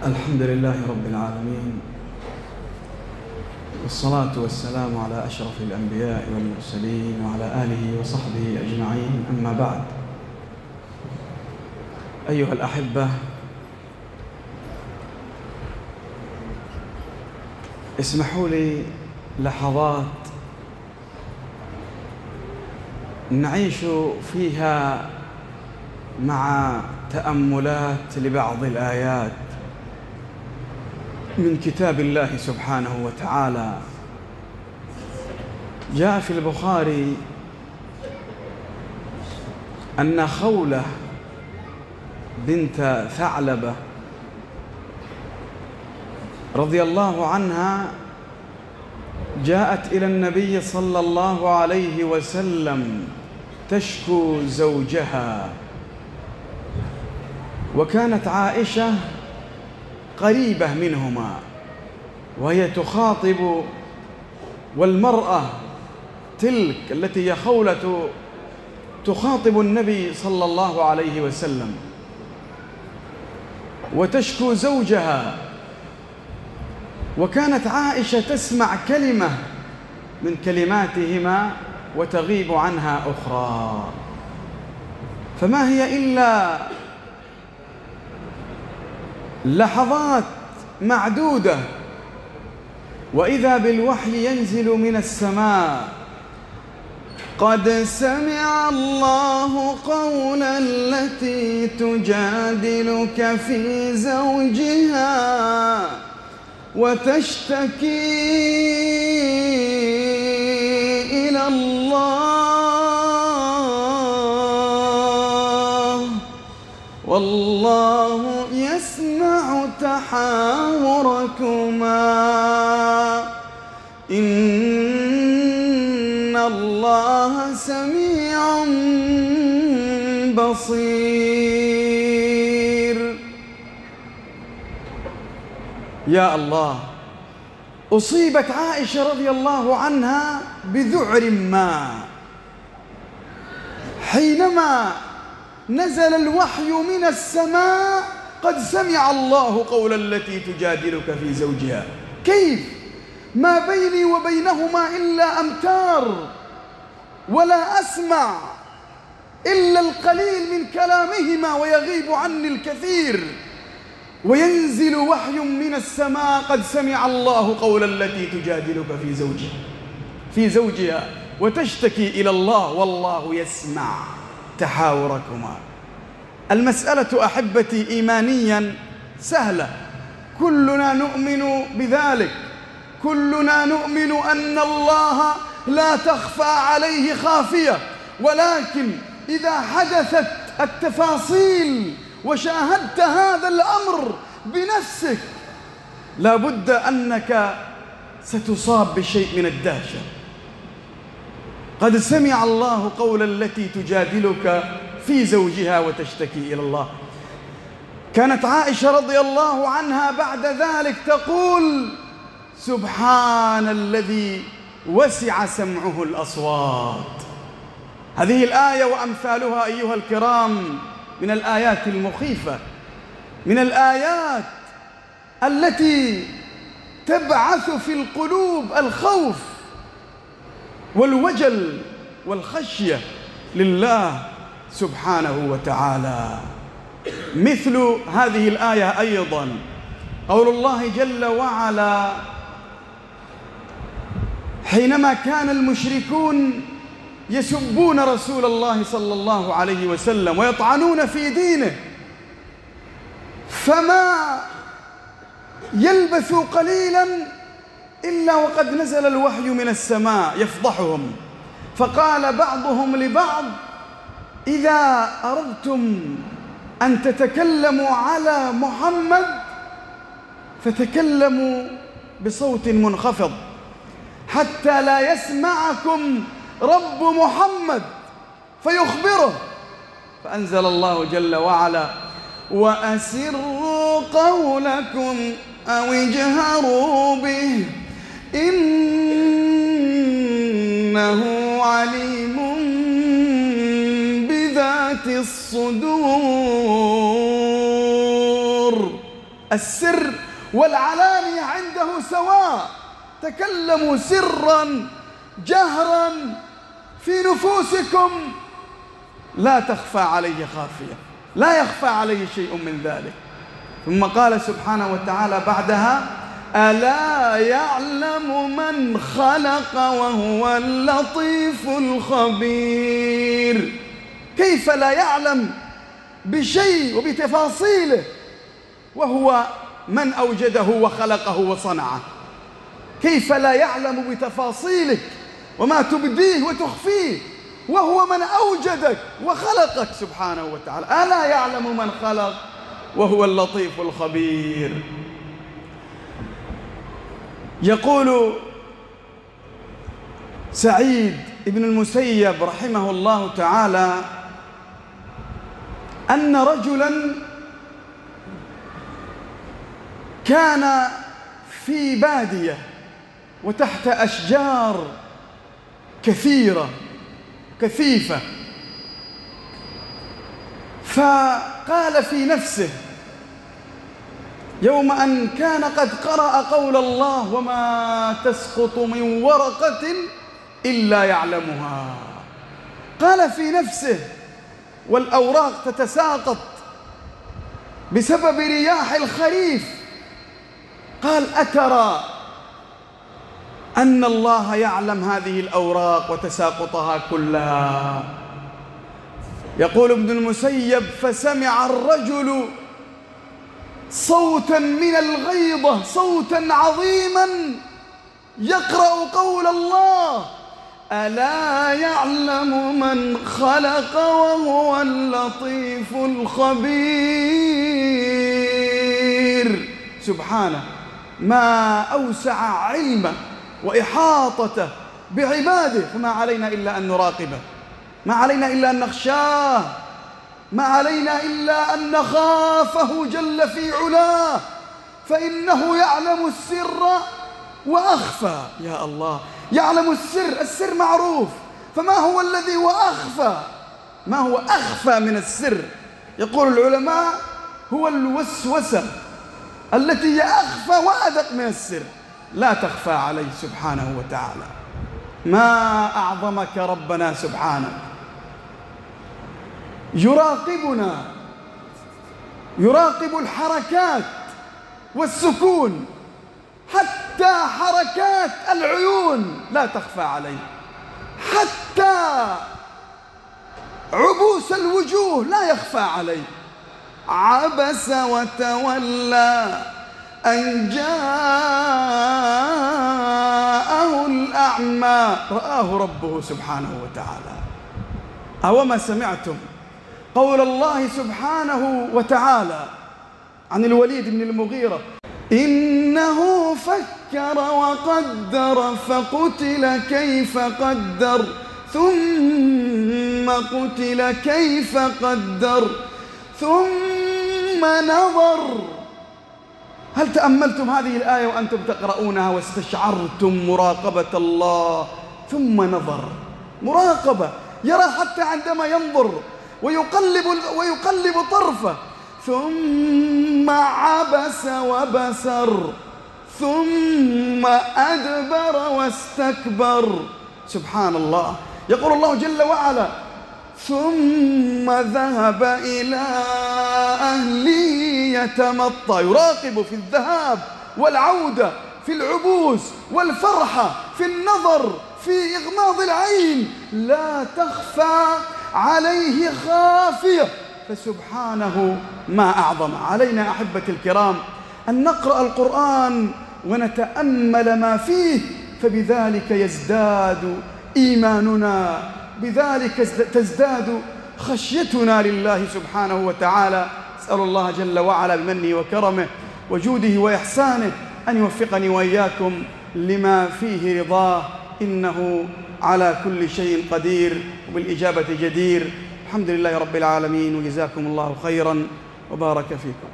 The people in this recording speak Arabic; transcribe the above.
الحمد لله رب العالمين، والصلاة والسلام على أشرف الأنبياء والمرسلين وعلى آله وصحبه أجمعين، أما بعد. أيها الأحبة، اسمحوا لي لحظات نعيش فيها مع تأملات لبعض الآيات من كتاب الله سبحانه وتعالى. جاء في البخاري أن خولة بنت ثعلبة رضي الله عنها جاءت إلى النبي صلى الله عليه وسلم تشكو زوجها، وكانت عائشة قريبة منهما وهي تخاطب، والمرأة تلك التي هي خولة تخاطب النبي صلى الله عليه وسلم وتشكو زوجها، وكانت عائشة تسمع كلمة من كلماتهما وتغيب عنها أخرى، فما هي إلا لحظات معدودة وإذا بالوحي ينزل من السماء: قد سمع الله قول التي تجادلك في زوجها وتشتكي إلى الله والله يسمع تحاوركما إن الله سميع بصير. يا الله، أصيبت عائشة رضي الله عنها بذعر ما حينما نزل الوحي من السماء: قد سمع الله قول التي تجادلك في زوجها. كيف؟ ما بيني وبينهما إلا أمتار، ولا أسمع إلا القليل من كلامهما ويغيب عني الكثير، وينزل وحي من السماء: قد سمع الله قول التي تجادلك في زوجها وتشتكي إلى الله والله يسمع تحاوركما. المسألة أحبتي إيمانيا سهلة، كلنا نؤمن بذلك، كلنا نؤمن أن الله لا تخفى عليه خافية، ولكن إذا حدثت التفاصيل وشاهدت هذا الأمر بنفسك لابد أنك ستصاب بشيء من الدهشة. قد سمع الله قول التي تجادلك في زوجها وتشتكي إلى الله. كانت عائشة رضي الله عنها بعد ذلك تقول: سبحان الذي وسع سمعه الأصوات. هذه الآية وأمثالها أيها الكرام من الآيات المخيفة، من الآيات التي تبعث في القلوب الخوف والوجل والخشية لله سبحانه وتعالى. مثل هذه الآية أيضا قول الله جل وعلا حينما كان المشركون يسبون رسول الله صلى الله عليه وسلم ويطعنون في دينه، فما يلبثوا قليلا إلا وقد نزل الوحي من السماء يفضحهم، فقال بعضهم لبعض: إذا أردتم أن تتكلموا على محمد فتكلموا بصوت منخفض حتى لا يسمعكم رب محمد فيخبره. فأنزل الله جل وعلا: وأسروا قولكم أو اجهروا به إنه عليم بذات الصدور. السر والعلانية عنده سواء. تكلموا سرا جهرا في نفوسكم لا تخفى عليه خافية، لا يخفى عليه شيء من ذلك. ثم قال سبحانه وتعالى بعدها: ألا يعلم من خلق وهو اللطيف الخبير. كيف لا يعلم بشيء وبتفاصيله وهو من أوجده وخلقه وصنعه؟ كيف لا يعلم بتفاصيلك وما تبديه وتخفيه وهو من أوجدك وخلقك سبحانه وتعالى؟ ألا يعلم من خلق وهو اللطيف الخبير. يقول سعيد بن المسيب رحمه الله تعالى أن رجلا كان في بادية وتحت أشجار كثيرة كثيفة، فقال في نفسه يوم أن كان قد قرأ قول الله: وما تسقط من ورقة إلا يعلمها. قال في نفسه والأوراق تتساقط بسبب رياح الخريف، قال: أترى أن الله يعلم هذه الأوراق وتساقطها كلها؟ يقول ابن المسيب: فسمع الرجل صوتا من الغيضة، صوتا عظيما يقرأ قول الله: ألا يعلم من خلق وهو اللطيف الخبير. سبحانه، ما أوسع علمه وإحاطته بعباده، فما علينا إلا أن نراقبه، ما علينا إلا أن نخشاه، ما علينا إلا أن نخافه جل في علاه، فإنه يعلم السر وأخفى. يا الله، يعلم السر، السر معروف، فما هو الذي هو أخفى؟ ما هو أخفى من السر؟ يقول العلماء: هو الوسوسة التي هي أخفى وأدق من السر، لا تخفى عليه سبحانه وتعالى. ما أعظمك ربنا سبحانه، يراقبنا، يراقب الحركات والسكون، حتى حركات العيون لا تخفى عليه، حتى عبوس الوجوه لا يخفى عليه. عبس وتولى أن جاءه الأعمى، رآه ربه سبحانه وتعالى. أوما سمعتم قول الله سبحانه وتعالى عن الوليد بن المغيرة: إنه فكر وقدر فقتل كيف قدر ثم قتل كيف قدر ثم نظر. هل تأملتم هذه الآية وأنتم تقرؤونها واستشعرتم مراقبة الله؟ ثم نظر، مراقبة، يرى حتى عندما ينظر ويقلب طرفه. ثم عبس وبسر ثم أدبر واستكبر. سبحان الله. يقول الله جل وعلا: ثم ذهب إلى أهله يتمطى. يراقب في الذهاب والعودة، في العبوس والفرحة، في النظر، في إغماض العين، لا تخفى عليه خافية. فسبحانه ما أعظم. علينا أحبتي الكرام أن نقرأ القرآن ونتأمل ما فيه، فبذلك يزداد إيماننا، بذلك تزداد خشيتنا لله سبحانه وتعالى. أسأل الله جل وعلا بمنه وكرمه وجوده وإحسانه أن يوفقني وإياكم لما فيه رضاه، إنه على كل شيء قدير وبالإجابة جدير. الحمد لله رب العالمين، وجزاكم الله خيرا وبارك فيكم.